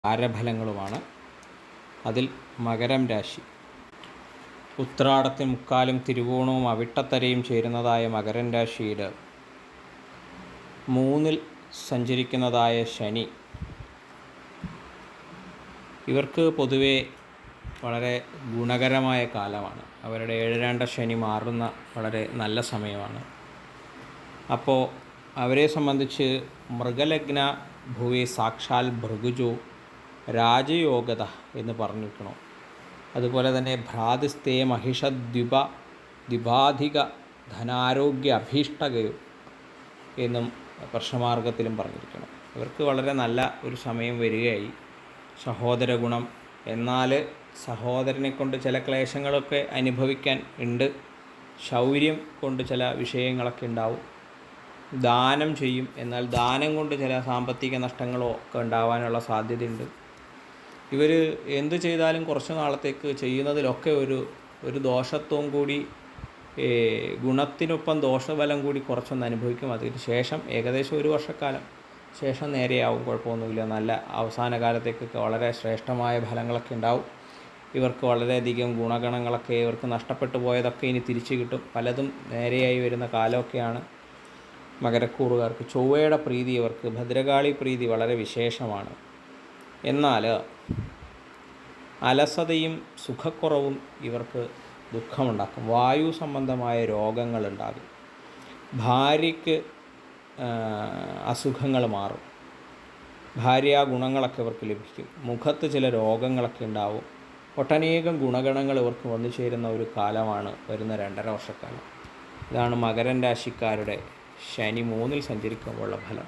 വാരഫലങ്ങളുമാണ്. അതിൽ മകരം രാശി ഉത്രാടത്തിൽ മുക്കാലും തിരുവോണവും അവിട്ടത്തരയും ചേരുന്നതായ മകരം രാശിയിൽ 3-ൽ സഞ്ചരിക്കുന്നതായ ശനി ഇവർക്ക് പൊതുവെ വളരെ ഗുണകരമായ കാലമാണ്. അവരുടെ 7-ാണ്ട ശനി മാറുന്ന വളരെ നല്ല സമയമാണ്. അപ്പോൾ അവരെ സംബന്ധിച്ച് മൃഗലഗ്ന ഭുവി സാക്ഷാൽ ഭൃഗുജോ രാജയോഗത എന്ന് പറഞ്ഞിരിക്കണം. അതുപോലെ തന്നെ ഭ്രാതിസ്തേ ദ്വിപാധിക ധനാരോഗ്യ അഭീഷ്ടകയോ എന്നും പ്രശ്നമാർഗത്തിലും പറഞ്ഞിരിക്കണം. ഇവർക്ക് വളരെ നല്ല ഒരു സമയം വരികയായി. സഹോദര ഗുണം, എന്നാൽ സഹോദരനെ കൊണ്ട് ചില ക്ലേശങ്ങളൊക്കെ അനുഭവിക്കാൻ ഉണ്ട്. ശൗര്യം കൊണ്ട് ചില വിഷയങ്ങളൊക്കെ ഉണ്ടാവും. ദാനം ചെയ്യും, എന്നാൽ ദാനം കൊണ്ട് ചില സാമ്പത്തിക നഷ്ടങ്ങളോ ഒക്കെ ഉണ്ടാവാനുള്ള സാധ്യതയുണ്ട്. ഇവർ എന്ത് ചെയ്താലും കുറച്ച് നാളത്തേക്ക് ചെയ്യുന്നതിലൊക്കെ ഒരു ദോഷത്വം കൂടി, ഗുണത്തിനൊപ്പം ദോഷഫലം കൂടി കുറച്ചൊന്ന് അനുഭവിക്കും. അതിന് ശേഷം ഏകദേശം 1 വർഷക്കാലം ശേഷം നേരെയാവും, കുഴപ്പമൊന്നുമില്ല. നല്ല അവസാന കാലത്തേക്കൊക്കെ വളരെ ശ്രേഷ്ഠമായ ഫലങ്ങളൊക്കെ ഉണ്ടാവും. ഇവർക്ക് വളരെയധികം ഗുണഗണങ്ങളൊക്കെ ഇവർക്ക് നഷ്ടപ്പെട്ടു പോയതൊക്കെ ഇനി തിരിച്ചു കിട്ടും. പലതും നേരെയായി വരുന്ന കാലമൊക്കെയാണ് മകരക്കൂറുകാർക്ക്. ചൊവ്വയുടെ പ്രീതി ഇവർക്ക്, ഭദ്രകാളി പ്രീതി വളരെ വിശേഷമാണ്. എന്നാൽ അലസതയും സുഖക്കുറവും ഇവർക്ക് ദുഃഖമുണ്ടാക്കും. വായു സംബന്ധമായ രോഗങ്ങളുണ്ടാകും. ഭാര്യയ്ക്ക് അസുഖങ്ങൾ മാറും. ഭാര്യാ ഗുണങ്ങളൊക്കെ ഇവർക്ക് ലഭിക്കും. മുഖത്ത് ചില രോഗങ്ങളൊക്കെ ഉണ്ടാവും. ഒട്ടനേകം ഗുണഗണങ്ങൾ ഇവർക്ക് വന്നു ചേരുന്ന ഒരു കാലമാണ് വരുന്ന 2.5 വർഷക്കാലം. ഇതാണ് മകരം രാശിക്കാരുടെ ശനി 3-ൽ സഞ്ചരിക്കുമ്പോഴുള്ള ഫലം.